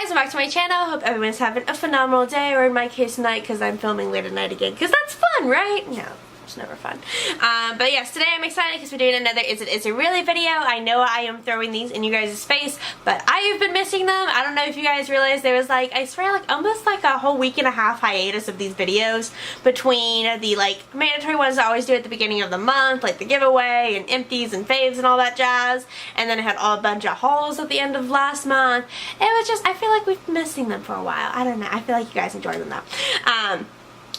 guys, welcome back to my channel. Hope everyone's having a phenomenal day, or in my case night, because I'm filming late at night again, because that's fun, right? No, it's never fun. But yes, today I'm excited because we're doing another Is It Really video. I know I am throwing these in you guys' face, but I have been missing them. I don't know if you guys realize there was like, I swear, like almost like a whole week and a half hiatus of these videos between the like mandatory ones I always do at the beginning of the month, like the giveaway and empties and faves and all that jazz, and then I had a bunch of hauls at the end of last month. It was just, I feel like we've been missing them for a while. I don't know. I feel like you guys enjoy them though.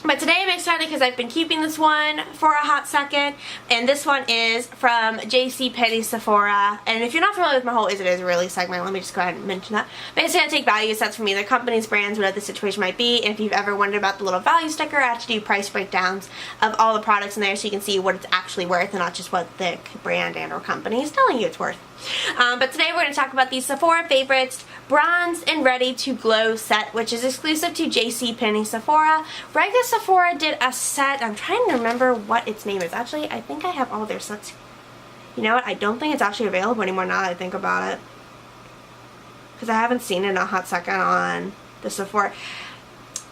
But today I'm excited because I've been keeping this one for a hot second, and this one is from JCPenney Sephora. And if you're not familiar with my whole Is It Really segment, let me just go ahead and mention that. Basically, I take value sets from either companies, brands, whatever the situation might be. And if you've ever wondered about the little value sticker, I actually do price breakdowns of all the products in there so you can see what it's actually worth and not just what the brand and or company is telling you it's worth. But today we're going to talk about the Sephora Favorites Bronze and Ready to Glow set, which is exclusive to JCPenney Sephora. Regular Sephora did a set. I'm trying to remember what its name is. Actually, I think I have all their sets. You know what? I don't think it's actually available anymore now that I think about it, because I haven't seen it in a hot second on the Sephora.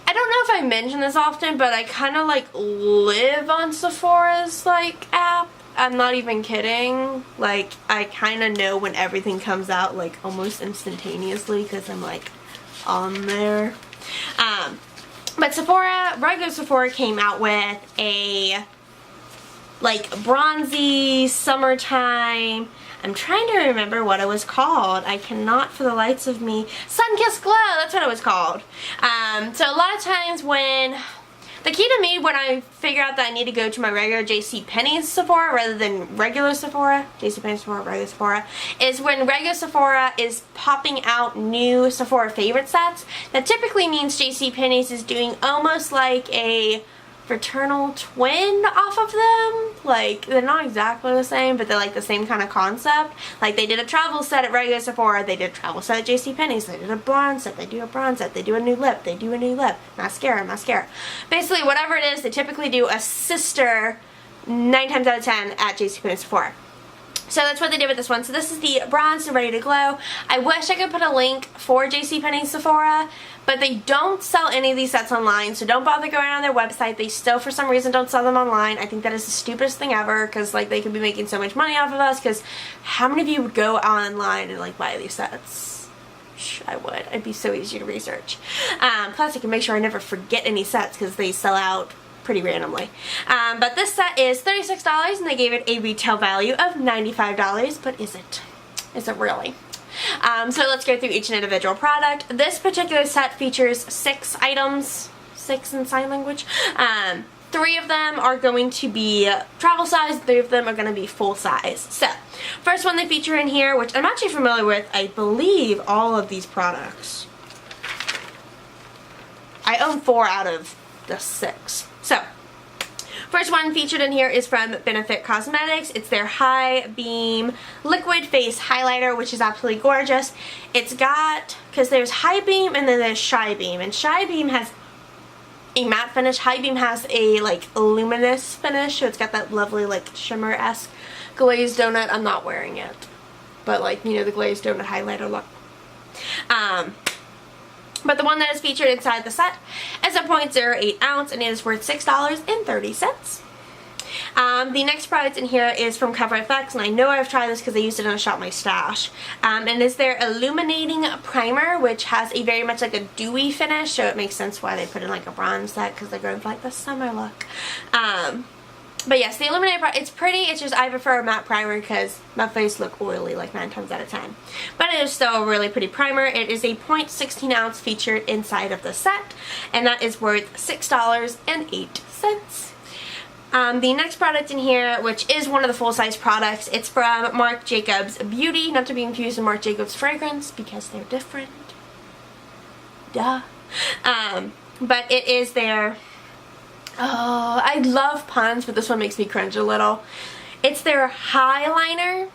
I don't know if I mention this often, but I kind of like live on Sephora's like app. I'm not even kidding. Like, I kind of know when everything comes out, like, almost instantaneously, because I'm, like, on there. But Sephora, regular Sephora came out with a, like, bronzy, summertime, I'm trying to remember what it was called. I cannot for the lights of me. Sun-Kissed Glow, that's what it was called. So a lot of times when... The key to me when I figure out that I need to go to my regular JCPenney Sephora rather than regular Sephora, JCPenney Sephora, regular Sephora, is when regular Sephora is popping out new Sephora favorite sets. That typically means JCPenney's is doing almost like a fraternal twin off of them. Like, they're not exactly the same, but they're like the same kind of concept. Like, they did a travel set at regular Sephora, they did a travel set at JCPenney's, they did a bronze set, they do a bronze set, they do a new lip, they do a new lip, mascara. Basically, whatever it is, they typically do a sister 9 times out of 10 at JCPenney Sephora. So that's what they did with this one. So this is the Bronze and Ready to Glow. I wish I could put a link for JCPenney Sephora, but they don't sell any of these sets online, so don't bother going on their website. They still, for some reason, don't sell them online. I think that is the stupidest thing ever, because like they could be making so much money off of us, because how many of you would go online and like buy these sets? I would. It'd be so easy to research. Plus, I can make sure I never forget any sets, because they sell out pretty randomly. But this set is $36 and they gave it a retail value of $95, but is it? Is it really? So let's go through each individual product. This particular set features 6 items, 6 in sign language. 3 of them are going to be travel size, 3 of them are going to be full size. So, first one they feature in here, which I'm actually familiar with, I believe all of these products. I own 4 out of the 6. So, first one featured in here is from Benefit Cosmetics. It's their High Beam Liquid Face Highlighter, which is absolutely gorgeous. It's got, because there's High Beam and then there's Shy Beam. And Shy Beam has a matte finish. High Beam has a, like, luminous finish. So it's got that lovely, like, shimmer-esque glazed donut. I'm not wearing it. But, like, you know, the glazed donut highlighter look. But the one that is featured inside the set is a 0.08 ounce and it is worth $6.30. The next product in here is from Cover FX, and I know I've tried this because I used it in a Shop My Stash. And it's their Illuminating Primer, which has a very much like a dewy finish, so it makes sense why they put in like a bronze set, because they're going for like the summer look. But yes, the Illuminating Primer, it's pretty, it's just I prefer a matte primer because my face look oily like 9 times out of 10. But it is still a really pretty primer. It is a 0.16 ounce featured inside of the set, and that is worth $6.08. The next product in here, which is one of the full-size products, it's from Marc Jacobs Beauty, not to be confused with Marc Jacobs Fragrance, because they're different. Duh. But it is their... Oh, I love puns, but this one makes me cringe a little. It's their Highliner.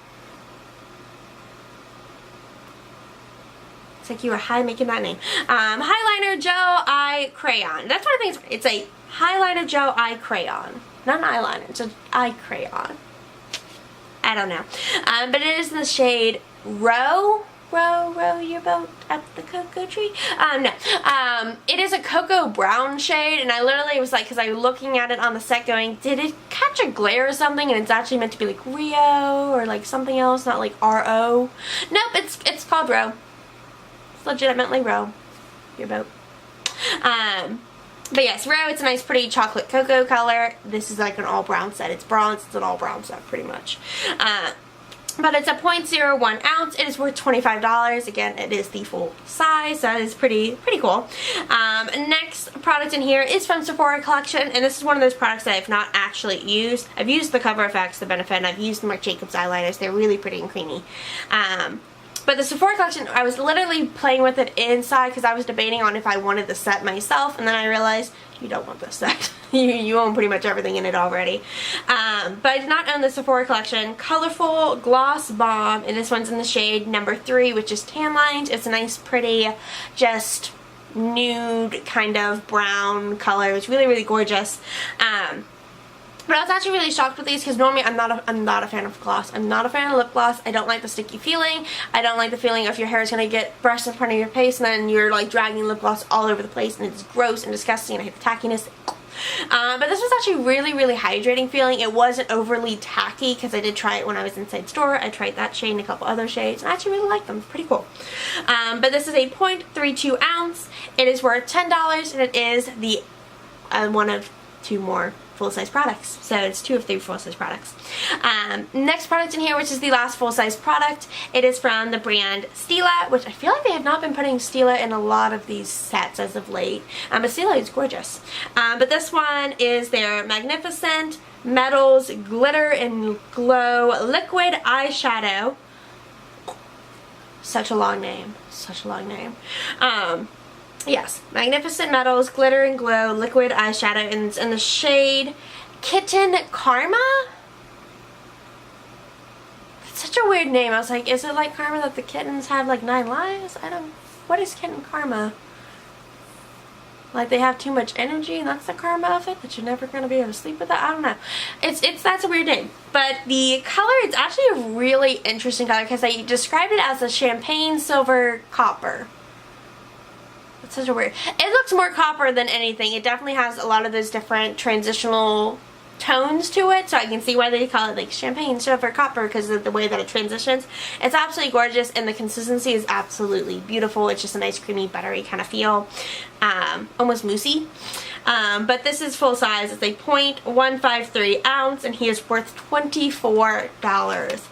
It's like you were high making that name. Highliner Gel Eye Crayon. That's what I think it's a Highliner Gel Eye Crayon. Not an eyeliner, it's an eye crayon. I don't know. But it is in the shade Row. row your boat up the cocoa tree. No. It is a cocoa brown shade, and I literally was like, because I was looking at it on the set going, did it catch a glare or something, and it's actually meant to be like Rio or like something else, not like R-O. Nope, it's called Row. It's legitimately Row your boat. But yes, Row, it's a nice pretty chocolate cocoa color. This is like an all brown set. It's bronze, it's an all brown set pretty much. But it's a 0.01 ounce. It is worth $25. Again, it is the full size. That is pretty cool. Next product in here is from Sephora collection, and this is one of those products that I've not actually used. I've used the Cover FX, the Benefit, and I've used the Marc Jacobs eyeliners. They're really pretty and creamy. But the Sephora collection, I was literally playing with it inside because I was debating on if I wanted the set myself, and then I realized you don't want this set. you own pretty much everything in it already. But I did not own the Sephora collection. Colorful Gloss Bomb, and this one's in the shade number 3, which is tan lined. It's a nice, pretty, just nude kind of brown color. It's really gorgeous. But I was actually really shocked with these because normally I'm not a fan of gloss. I'm not a fan of lip gloss. I don't like the sticky feeling. I don't like the feeling of your hair is going to get brushed in front of your face and then you're like dragging lip gloss all over the place, and it's gross and disgusting, and I hate the tackiness. But this was actually really hydrating feeling. It wasn't overly tacky because I did try it when I was inside store. I tried that shade and a couple other shades, and I actually really like them. It's pretty cool. But this is a 0.32 ounce. It is worth $10, and it is the one of 2 more full-size products. So it's 2 of 3 full-size products. Next product in here, which is the last full-size product, it is from the brand Stila, which I feel like they have not been putting Stila in a lot of these sets as of late. But Stila is gorgeous. But this one is their Magnificent Metals Glitter and Glow Liquid Eyeshadow. Such a long name. Such a long name. Yes, Magnificent Metals Glitter and Glow Liquid Eyeshadow, and it's in the shade Kitten Karma? It's such a weird name. I was like, is it like Karma that the kittens have like 9 lives? What is Kitten Karma? Like they have too much energy and that's the karma of it, that you're never going to be able to sleep with that? I don't know. That's a weird name. But the color, it's actually a really interesting color because I described it as a champagne silver copper. Such a weird. It looks more copper than anything. It definitely has a lot of those different transitional tones to it, so I can see why they call it like champagne, silver, copper, because of the way that it transitions. It's absolutely gorgeous, and the consistency is absolutely beautiful. It's just a nice creamy, buttery kind of feel, almost moussey. But this is full size. It's a 0.153 ounce, and he is worth $24.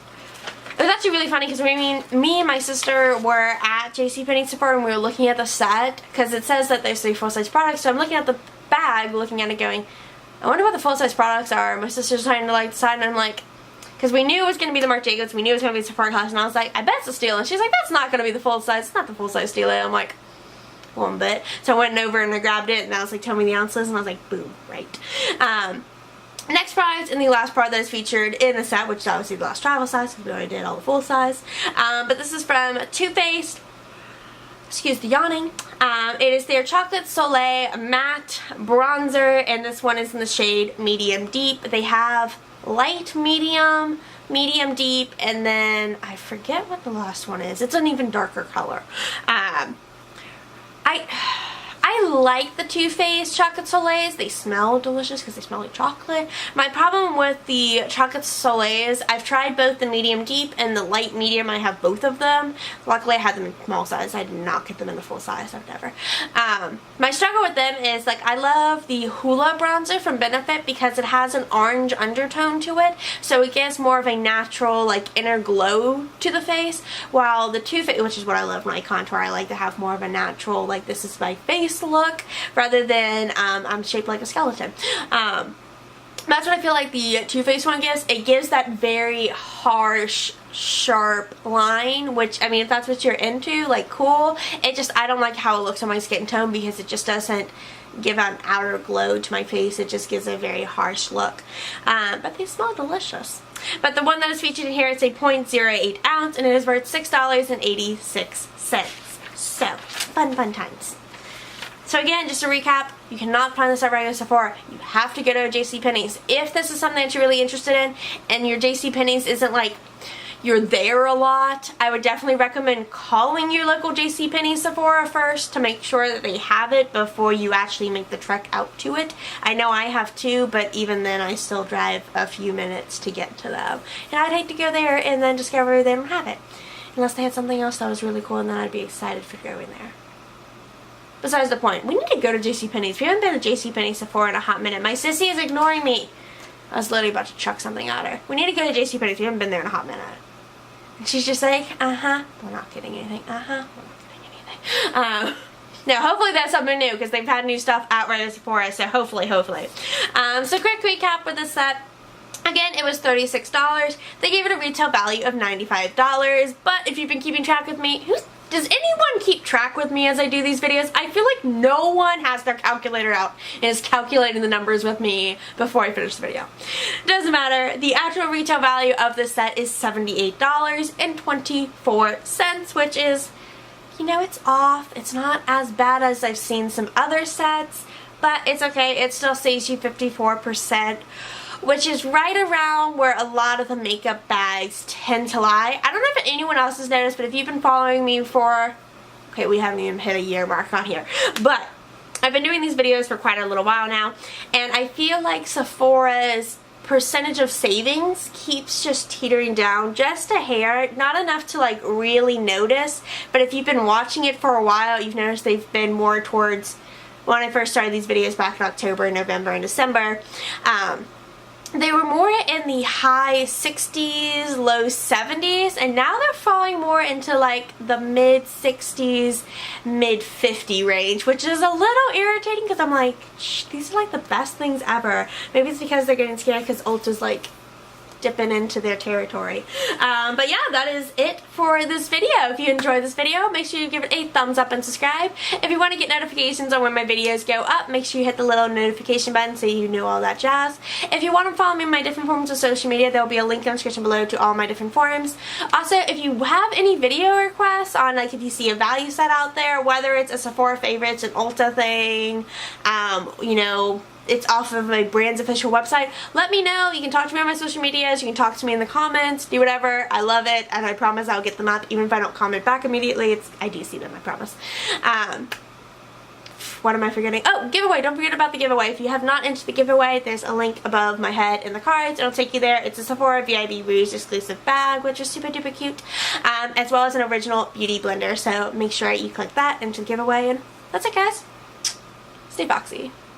It was actually really funny because me and my sister were at JCPenney Sephora and we were looking at the set because it says that there's 3 full-size products. So I'm looking at the bag, looking at it going, I wonder what the full-size products are. My sister's trying to like decide, and I'm like, because we knew it was going to be the Marc Jacobs, we knew it was going to be the Sephora class, and I was like, I bet it's a Stila. And she's like, that's not going to be the full-size. It's not the full-size Stila. I'm like, one bit. So I went over and I grabbed it, and I was like, tell me the ounces, and I was like, boom, right. Next product, and the last product that is featured in the set, which is obviously the last travel size, because we already did all the full size. But this is from Too Faced. Excuse the yawning. It is their Chocolate Soleil Matte Bronzer, and this one is in the shade Medium Deep. They have light, medium, medium deep, and then I forget what the last one is. It's an even darker color. I like the Too Faced Chocolate Soleils. They smell delicious because they smell like chocolate. My problem with the Chocolate Soleils, I've tried both the medium deep and the light medium. I have both of them. Luckily I had them in small size. I did not get them in the full size. I've never. My struggle with them is like I love the Hula bronzer from Benefit because it has an orange undertone to it. So it gives more of a natural like inner glow to the face. While the Too Faced, which is what I love when I contour, I like to have more of a natural like this is my face look rather than I'm shaped like a skeleton. That's what I feel like the Too Faced one gives. It gives that very harsh, sharp line, which, I mean, if that's what you're into, like, cool. It just, I don't like how it looks on my skin tone because it just doesn't give out an outer glow to my face. It just gives a very harsh look. But they smell delicious. But the one that is featured in here is a 0.08 ounce, and it is worth $6.86. So, fun times. So again, just to recap, you cannot find this at regular Sephora. You have to go to a JCPenney's. If this is something that you're really interested in and your JCPenney's isn't like, you're there a lot, I would definitely recommend calling your local JCPenney Sephora first to make sure that they have it before you actually make the trek out to it. I know I have too, but even then I still drive a few minutes to get to them. And I'd hate to go there and then discover they don't have it. Unless they had something else that was really cool, and then I'd be excited for going there. Besides the point, we need to go to JCPenney's. We haven't been to JCPenney Sephora in a hot minute. My sissy is ignoring me. I was literally about to chuck something at her. We need to go to JCPenney's. We haven't been there in a hot minute. And she's just like, uh-huh. We're not getting anything. Uh-huh. We're not getting anything. No, hopefully that's something new, because they've had new stuff out right at Sephora, so hopefully. So quick recap with this set. Again, it was $36. They gave it a retail value of $95, but if you've been keeping track with me, does anyone keep track with me as I do these videos? I feel like no one has their calculator out and is calculating the numbers with me before I finish the video. Doesn't matter. The actual retail value of this set is $78.24, which is, you know, it's off. It's not as bad as I've seen some other sets, but it's okay. It still saves you 54%. Which is right around where a lot of the makeup bags tend to lie. I don't know if anyone else has noticed, but if you've been following me for, okay, we haven't even hit a year mark on here, but I've been doing these videos for quite a little while now, and I feel like Sephora's percentage of savings keeps just teetering down just a hair, not enough to like really notice, but if you've been watching it for a while, you've noticed they've been more towards, when I first started these videos back in October, November, and December, they were more in the high 60s, low 70s, and now they're falling more into like the mid 60s, mid 50 range, which is a little irritating because I'm like, shh, these are like the best things ever. Maybe it's because they're getting scared because Ulta's like dipping into their territory. But yeah, that is it for this video. If you enjoyed this video, make sure you give it a thumbs up and subscribe. If you want to get notifications on when my videos go up, make sure you hit the little notification button so you know all that jazz. If you want to follow me on my different forms of social media, there will be a link in the description below to all my different forums. Also, if you have any video requests on, like, if you see a value set out there, whether it's a Sephora favorites, an Ulta thing, you know, it's off of my brand's official website, let me know. You can talk to me on my social medias, you can talk to me in the comments, do whatever. I love it, and I promise I'll get them up even if I don't comment back immediately. I do see them, I promise. What am I forgetting? Oh, giveaway. Don't forget about the giveaway. If you have not entered the giveaway, there's a link above my head in the cards. It'll take you there. It's a Sephora VIB Rouge exclusive bag, which is super duper cute, as well as an original beauty blender. So make sure you click that into the giveaway, and that's it, guys. Stay foxy.